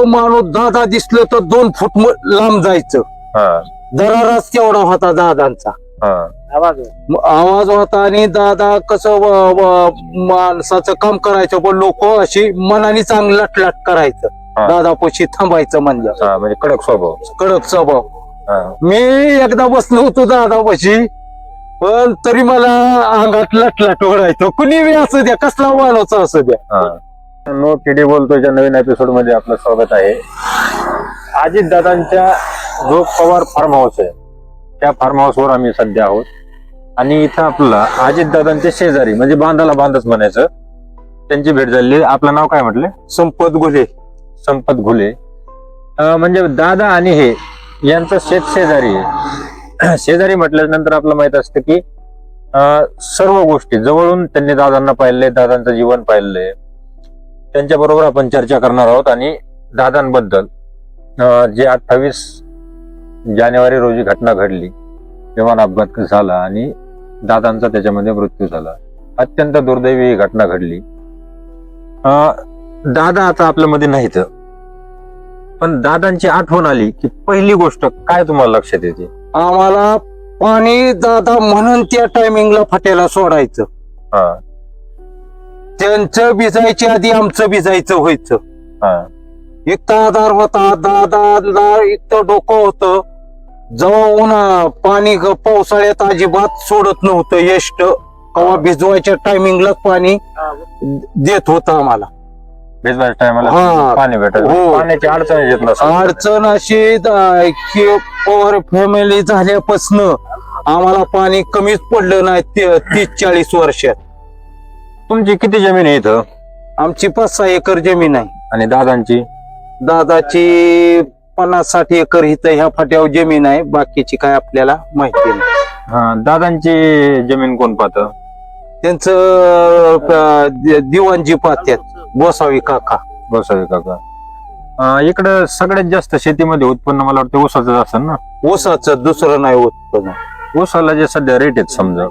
माणूस दादा दिसलं तर 2 फूट लांब जायचं. दराराच तेवढा होता दादांचा. आवाज होता आणि दादा कसं माणसाचं काम करायचं पण लोक अशी मनाने चांगलं लटलाट करायचं. दादापाशी थांबायचं म्हणलं. म्हणजे कडक स्वभाव. मी एकदा बसलो होतो दादापाशी पण तरी मला अंगात लटलाट ओढायचं. कुणी बी असू द्या, कसला माणूस असू द्या. नो टीडी बोलतोयच्या नवीन एपिसोड मध्ये आपलं स्वागत आहे. अजित दादांच्या जो पवार फार्म हाऊस आहे त्या फार्म हाऊस वर आम्ही सध्या आहोत आणि इथं आपला अजित दादांचे शेजारी म्हणजे बांधाला बांधच म्हणायचं त्यांची भेट झाली. आपलं नाव काय म्हटलं? संपत घुले. म्हणजे दादा आणि हे यांचं शेत शेजारी आहे. शेजारी म्हटल्यानंतर आपलं माहित असतं की सर्व गोष्टी जवळून त्यांनी दादांना पाहिलंय, दादांचं जीवन पाहिलंय. त्यांच्या बरोबर आपण चर्चा करणार आहोत आणि दादांबद्दल जे 28 जानेवारी रोजी घटना घडली, विमान अपघात झाला आणि दादांचा त्याच्यामध्ये मृत्यू झाला. अत्यंत दुर्दैवी ही घटना घडली. दादा आता आपल्यामध्ये नाहीत पण दादांची आठवण आली की पहिली गोष्ट काय तुम्हाला लक्षात येते? आम्हाला पाणी दादा म्हणून त्या टायमिंगला फाट्याला सोडायचं. त्यांचं भिजायच्या आधी आमचं भिजायचं व्हायचं. इतका आधार होता दादाला, इतकं डोकं होतं. जेव्हा पाणी पावसाळ्यात अजिबात सोडत नव्हतं. एष्ट कवा भिजवायच्या टायमिंगला पाणी देत होतं आम्हाला. भिजवायच्या टायमाला पाणी भेटत, पाण्याची अडचण येत नसते. अडचण अशी की पवार फॅमिली झाल्यापासून आम्हाला पाणी कमीच पडलं नाही 30-40 वर्षात. तुमची किती जमीन आहे इथं? आमची 5-6 एकर जमीन आहे. आणि दादांची 50-60 एकर इथं ह्या फाट्यावर जमीन आहे. बाकीची काय आपल्याला माहिती नाही. दादांची जमीन कोण पाहतं? त्यांचं दिवाणजी पाहत्यात, गोसावी काका. इकडं सगळ्यात जास्त शेतीमध्ये उत्पन्न मला वाटतं ऊसाचं असेल ना? ऊसाचं, दुसरं नाही उत्पन्न. ऊसाला जे सध्या रेट आहेत समजा,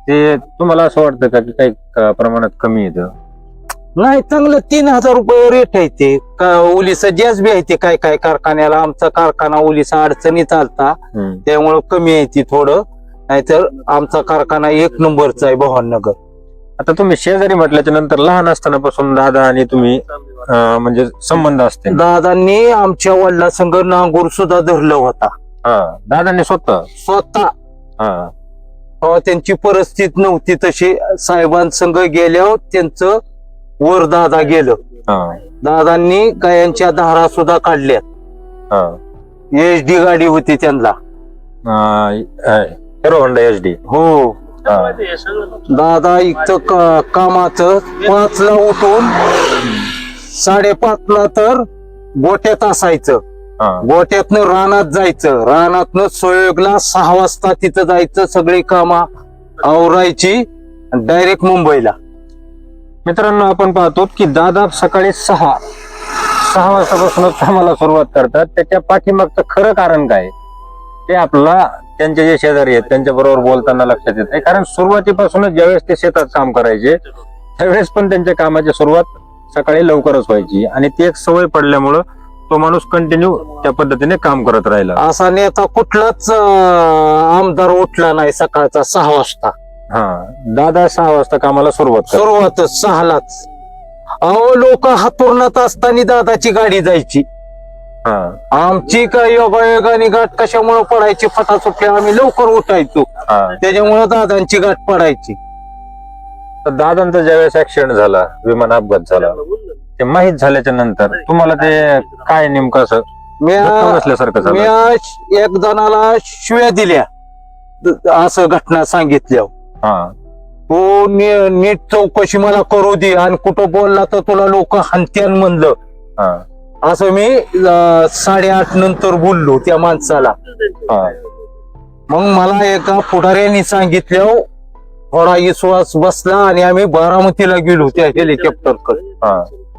ते तुम्हाला असं वाटतं का की काही प्रमाणात कमी येतं? नाही, चांगलं 3000 रुपये रेट आहे ते. ओलिसा जास्त बी आहे ते काय काय कारखान्याला. आमचा कारखाना ओलिसा अडचणी चालता त्यामुळं कमी आहे ती थोडं. नाहीतर आमचा कारखाना 1 नंबरचा आहे भवाननगर. आता तुम्ही शेजारी म्हटल्याच्या नंतर लहान असतानापासून दादा आणि तुम्ही म्हणजे संबंध असते. दादांनी आमच्या वडिलांसंग नांगूर सुद्धा धरलं होता. दादांनी स्वतः तेव्हा त्यांची परिस्थिती नव्हती तशी. साहेबांसंग गेल्यावर त्यांचं वर दादा गेलं. दादांनी गायांच्या धारा सुद्धा काढल्यात. HD गाडी होती त्यांना, हिरो होंडा HD. हो. दादा इथं कामाचं 5ला उठून 5:30ला तर गोट्यात असायचं. गोट्यातनं रानात जायचं. रानातनं सोयगला 6 वाजता तिथं जायचं. सगळी कामा आवरायची डायरेक्ट मुंबईला. मित्रांनो, आपण पाहतो की दादा सकाळी 6 वाजतापासूनच कामाला सुरुवात करतात. त्याच्या पाठीमागचं खरं कारण काय ते आपला त्यांचे जे शेजारी आहेत त्यांच्या बरोबर बोलताना लक्षात येत नाही. कारण सुरुवातीपासूनच ज्यावेळेस ते शेतात काम करायचे त्यावेळेस पण त्यांच्या कामाची सुरुवात सकाळी लवकरच व्हायची आणि ती एक सवय पडल्यामुळं तो माणूस कंटिन्यू त्या पद्धतीने काम करत राहिला. असा नेता कुठलाच आमदार उठला नाही सकाळचा 6 वाजता. दादा 6 वाजता कामाला सुरुवातच 6लाच. अहो, लोक हातुरणात असताना दादाची गाडी जायची. आमची काय योगायोगाने गाठ कशामुळे पडायची, फटा सुटल्या आम्ही लवकर उठायचो त्याच्यामुळे दादांची गाठ पडायची. तर दादांचा ज्यावेळेस ऍक्सिडेंट झाला, विमान अपघात झाला, ते माहीत झाल्याच्या नंतर तुम्हाला ते काय नेमकं असं नसल्यासारखं झालं? मी एक जणाला शिव्या दिल्या असं घटना सांगितल्यावर. तो नीट चौकशी मला करू दे आणि कुठं बोलला तर तुला लोक हंत्यान म्हणलं असं मी 8:30 नंतर बोललो त्या माणसाला. मग मला एका पुढाऱ्याने सांगितल्यावर थोडा विश्वास बसला आणि आम्ही बारामतीला गेलो त्या हेलिकॉप्टरकडे.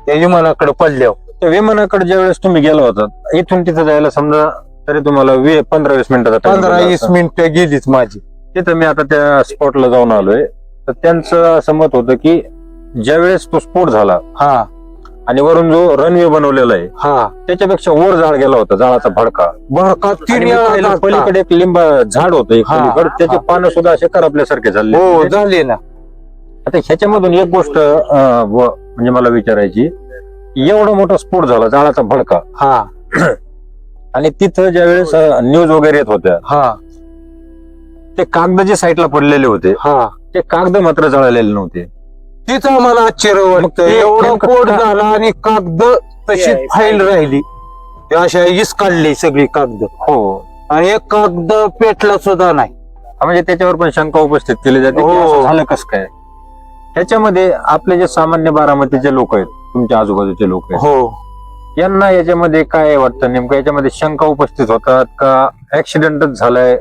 त्याची मनाकडे पडल्यावर त्या विमानाकडे ज्यावेळेस तुम्ही गेला होता, इथून तिथं जायला समजा तरी तुम्हाला 15-20 मिनिटाचा 15-20 मिनिटं गेलीच माझी. तिथं मी आता त्या स्पॉटला जाऊन आलोय. तर त्यांचं असं मत होतं की ज्यावेळेस तो स्फोट झाला आणि वरून जो रनवे बनवलेला आहे हा त्याच्यापेक्षा वर जाळ गेला होता, जाळाचा भडका. भडका आणि 3 मी वेळा पाहिलं झालता. पलीकडे एक लिंब झाड होतं एक हा. पलीकडे, त्याचे पानं सुद्धा असे करपल्यासारखे झाले. हो झाले ना. आता ह्याच्यामधून एक गोष्ट म्हणजे मला विचारायची, एवढा मोठा स्फोट झाला, जाळाचा भडका, हा आणि तिथं ज्यावेळेस न्यूज वगैरे येत होत्या, हा ते कागद जे साईडला पडलेले होते हा ते कागद मात्र जळालेले नव्हते. तिथं मला आश्चर्य वाटतं, ते एवढा नेमकं कोट का- झाला आणि कागद तशी फाईल राहिली. ते अशा इस काढली सगळी कागद, हो, आणि एक कागद पेटला सुद्धा नाही. म्हणजे त्याच्यावर पण शंका उपस्थित केली जाते की हो. असं झालं कसं काय. त्याच्यामध्ये आपले जे सामान्य बारामतीचे लोक आहेत, तुमच्या आजूबाजूचे लोक आहेत, हो यांना याच्यामध्ये काय वाटतं, नेमकं याच्यामध्ये शंका उपस्थित होतात का ऍक्सिडेंटच झालाय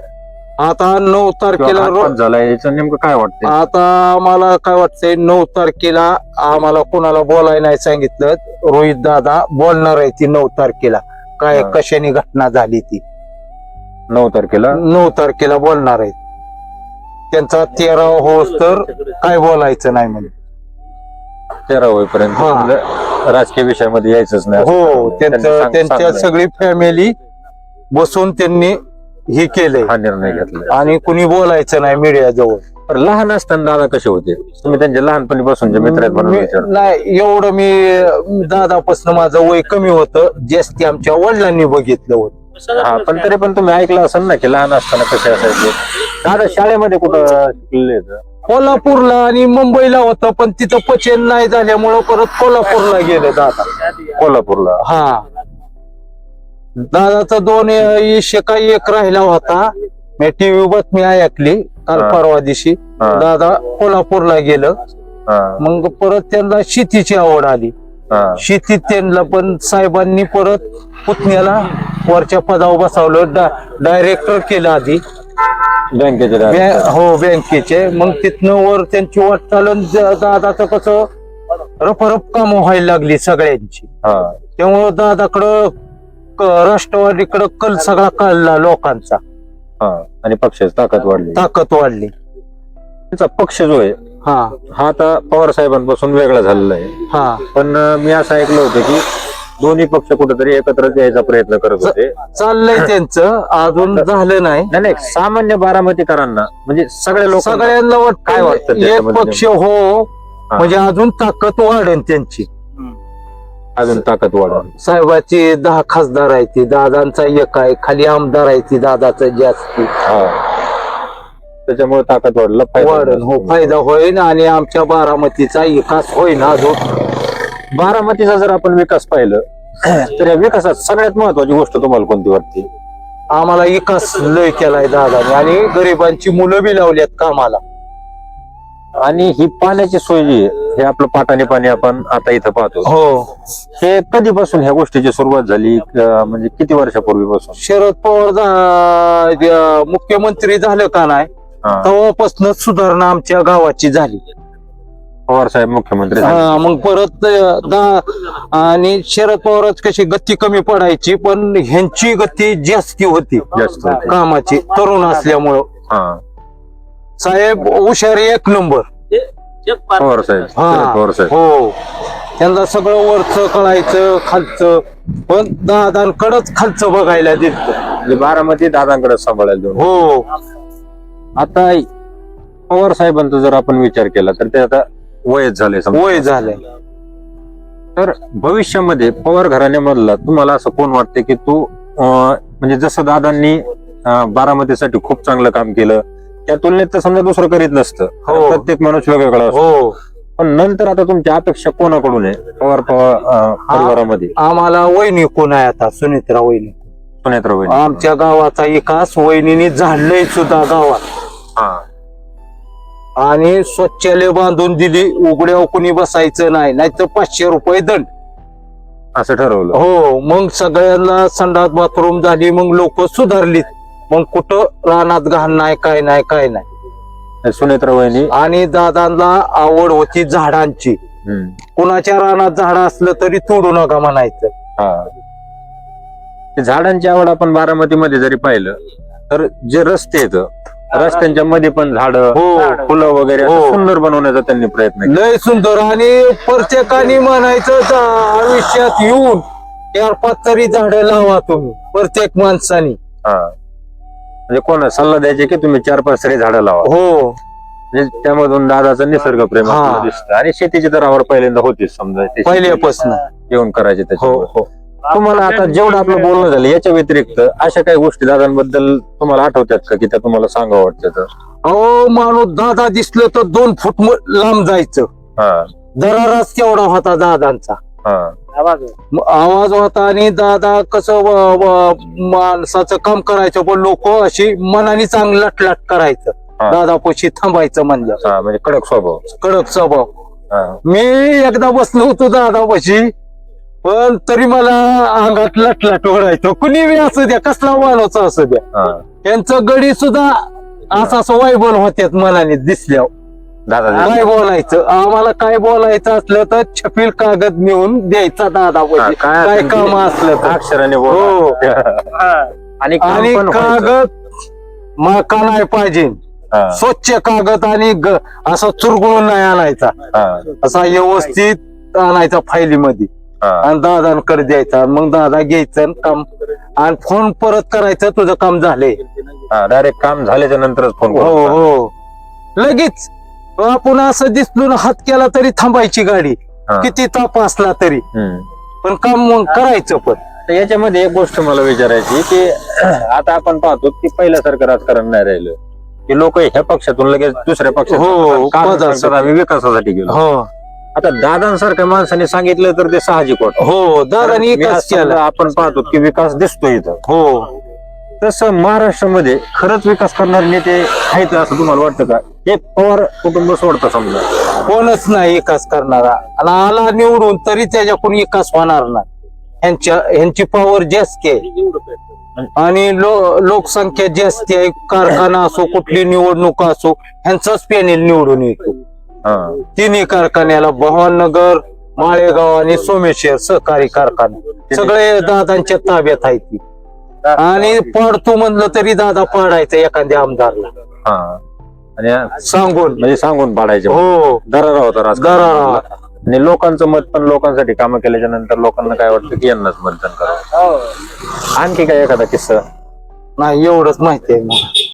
आता 9 तारखेला किंवा अपघात झालाय, याचं नेमकं काय वाटतं? आता आम्हाला काय वाटतंय, 9 तारखेला आम्हाला कोणाला बोलायला नाही सांगितलं. रोहित दादा बोलणार आहे ती 9 तारखेला, काय हा. कशाने घटना झाली ती 9 तारखेला 9 तारखेला बोलणार आहेत. त्यांचा 13 होस तर काय बोलायचं नाही म्हणजे. 13 होईपर्यंत हा. म्हणजे राजकीय विषयामध्ये यायचंच नाही असं हो त्यांनी त्यांच्या सांगलंय. सगळी फॅमिली बसून त्यांनी हे केलंय, हा निर्णय घेतला. आणि कुणी बोलायचं नाही मीडिया जवळ. तर लहान असताना दादा कसे होते, तुम्ही त्यांचे लहानपणीपासून जे मित्र आहेत म्हणून विचारतो. नाही एवढं मी दादापासून माझं वय कमी होतं, जास्ती आमच्या वडिलांनी बघितलं होतं. हा, पण तरी पण तुम्ही ऐकलं असेल ना की लहान असताना कसे असायचे. दादा शाळेमध्ये कुठं शिकलेले आहेत? कोल्हापूरला आणि मुंबईला होतं, पण तिथं पचन नाही झाल्यामुळं परत कोल्हापूरला गेले दादा. कोल्हापूरला. हा, दादाचा 2 इशे काही एक राहिला होता. मी टीव्ही बातमी ऐकली काल हा. परवा दिवशी. हा. दादा कोल्हापूरला गेलं. हा, मग परत त्यांना शेतीची आवड आली. हा, शेतीत त्यांना पण साहेबांनी परत पुतण्याला वरच्या पदावर बसवलं, डायरेक्टर केलं आधी. बँकेचे दादा. हो बँकेचे. मग तिथनं वर त्यांची वाटचालन दादाचं कसं रपरप काम व्हायला लागली सगळ्यांची. हा, त्यामुळं दादाकडं राष्ट्रवादीकडं कल सगळा कळला लोकांचा, हा, आणि पक्षाची ताकद वाढली. ताकद वाढली. त्यांचा पक्ष जो आहे हा हा आता पवार साहेबांपासून वेगळा झालेला आहे. हा पण मी असं ऐकलं होतं की दोन्ही पक्ष कुठेतरी एकत्र यायचा प्रयत्न करत होते. चाललंय त्यांचं, अजून झालं नाही. नाही नाही, सामान्य बारामतीकरांना म्हणजे सगळ्या लोक सगळ्यांना काय वाटतं एक त्याच्यामध्ये? पक्ष हो म्हणजे अजून ताकद वाढेल त्यांची. अजून ताकद वाढवून. साहेबाची 10 खासदार आहे ती, दादांचा 1 आहे, खाली आमदार आहे ती दादाचं जास्त त्याच्यामुळे ताकद वाढला वाढेल. हो फायदा होईल आणि आमच्या बारामतीचा विकास होईल अजून. बारामतीचा जर आपण विकास पाहिलं तर या विकासात सगळ्यात महत्वाची गोष्ट तुम्हाला कोणती वाटते? आम्हाला विकास लय केलाय दादाने, आणि गरिबांची मुलं बी लावल्यात कामाला. आणि ही पाण्याची सोय जी आहे, हे आपलं पाटाने पाणी आपण आता इथं पाहतो, हो हे कधीपासून ह्या गोष्टीची सुरुवात झाली, म्हणजे किती वर्षापूर्वीपासून? शरद पवार मुख्यमंत्री झालं का नाही तेव्हापासून सुधारणा आमच्या गावाची झाली. पवार साहेब मुख्यमंत्री झाले. हा, मग परत आणि शरद पवारच कशी गती कमी पडायची, पण ह्यांची गती जास्ती होती जास्त होते. कामाची, तरुण असल्यामुळं. हा, साहेब हुशार 1 नंबर. पवार साहेब, शरद पवार साहेब. हो, त्यांना सगळं वरचं कळायचं, खालचं, पण दादांकडच खालचं बघायला दिसत. म्हणजे बारामती दादांकडे सांभाळायला देऊन. हो, आता पवार साहेबांचा जर आपण विचार केला तर ते आता वयच झाले समजा. वय झालंय. तर भविष्यामध्ये पवार घराण्यामधला तुम्हाला असं कोण वाटते की तू म्हणजे जसं दादांनी बारामतीसाठी खूप चांगलं काम केलं, त्या तुलनेत तर समजा दुसरं करीत नसतं. हो. प्रत्येक माणूस वेगवेगळा असतो. हो, पण नंतर आता तुमची अपेक्षा कोणाकडून आहे पवार परिवारामध्ये? आम्हाला वहिनी कोण आहे आता? सुनेत्रा वहिनी. सुनेत्रा वहिनी. आमच्या गावाचा विकास वहिनीने झालंय सुद्धा गावात. हा, आणि शौचालय बांधून दिली, उघड्यावर कुणी बसायचं नाही, नाहीतर 500 रुपये दंड. असं ठरवलं. हो, मग सगळ्यांना संडास बाथरूम झाली, मग लोक सुधारलीत. मग कुठं रानात घाण नाही, काय नाही, काय नाही. सुनेत्रा वहिनी. आणि दादांना आवड होती झाडांची. कुणाच्या रानात झाड असलं तरी तोडू नका म्हणायचं. हा, ते झाडांची आवड आपण बारामतीमध्ये जरी पाहिलं तर जे रस्ते आहेत रस्त्यांच्या मध्ये पण झाडं हो. फुलं वगैरे असं हो. सुंदर बनवण्याचा त्यांनी प्रयत्न केला. लय सुंदर. आणि प्रत्येकाने म्हणायचं आयुष्यात येऊन 4-5 तरी झाडं लावा तुम्ही, प्रत्येक माणसाने. म्हणजे कोणा सल्ला द्यायचे की तुम्ही 4-5 तरी झाडं लावा. हो म्हणजे त्यामधून दादाचं निसर्ग प्रेम आपल्याला दिसतं. आणि शेतीची तर आवड पहिल्यांदा होतीच समजा, ते पहिल्यापासून. येऊन करायचे हो त्याच्यावर. हो. तुम्हाला आता जेवढं आपलं बोलणं झालं याच्या व्यतिरिक्त अशा काही गोष्टी दादांबद्दल तुम्हाला आठवतात का की त्या तुम्हाला सांगावं वाटतं? अहो माणूस दादा दिसलं तर 2 फूट लांब जायचं. दराराच तेवढा होता दादांचा. आवाज होता. आणि दादा कसं माणसाचं काम करायचं, पण लोक अशी मनाने चांगलं लटलट करायचं. दादापाशी थांबायचं म्हणलं. म्हणजे कडक स्वभाव. कडक स्वभाव. मी एकदा बसलो होतो दादापाशी, पण तरी मला अंगात लटलट ओढायचं. कुणी बी असू द्या, कसला माणूस असू द्या. त्यांचं गडी सुद्धा असं वायबल होत्यात मनाने दिसल्यावर. काय बोलायचं, आम्हाला काय बोलायचं असलं तर छपील कागद नेऊन द्यायचा दादापाशी. काय काम असलं तर अक्षराने हो. आणि कागद माका नाही पाहिजे, स्वच्छ कागद. आणि असा चुरगळून नाही आणायचा, असा व्यवस्थित आणायचा फाईलीमध्ये आणि दादांकडे द्यायचा. मग दादा घ्यायचं काम आणि फोन परत करायचं, तुझं काम झालंय. डायरेक्ट काम झाल्याच्या नंतरच फोन. हो हो. लगेच आपण असं दिसलो ना, हात केला तरी थांबायची गाडी, किती ताप असला तरी, पण काम करायचं. पण याच्यामध्ये एक गोष्ट मला विचारायची की आता आपण पाहतो की पहिल्यासारखं राजकारण नाही राहिलं, की लोक ह्या पक्षातून लगेच दुसऱ्या पक्षात आम्ही विकासासाठी गेलो. आता दादांसारख्या माणसाने सांगितलं तर ते साहजिक होतं. हो, दादांनी विकास केला. आपण पाहतो की विकास दिसतो इथं. हो. तसं महाराष्ट्रामध्ये खरंच विकास करणारे नेते आहेत असं तुम्हाला वाटतं का? हे पवार कुटुंब सोडतं समजा, कोणच नाही विकास करणारा. आणि आला निवडून तरी त्याच्याकडून विकास होणार नाही. ह्यांची पॉवर जास्त आहे आणि लोकसंख्या जास्त आहे. कारखाना असो, कुठली निवडणूक असो, ह्यांचाच पॅनेल निवडून येतो. तिन्ही कारखान्याला भवाननगर, माळेगाव आणि सोमेश्वर सहकारी कारखाना सगळे दादांच्या ताब्यात आहे ती. आणि पाडतो म्हणलं तरी दादा पाडायचं एखाद्या आमदारला. आणि सांगून पाडायचे. हो. दरारा होता दरारा. आणि लोकांचं मत पण, लोकांसाठी कामं केल्याच्या नंतर लोकांना काय वाटतं की यांनाच मतदान करावं. आणखी काय एखादा किस्सा? नाही, एवढंच माहिती आहे मला.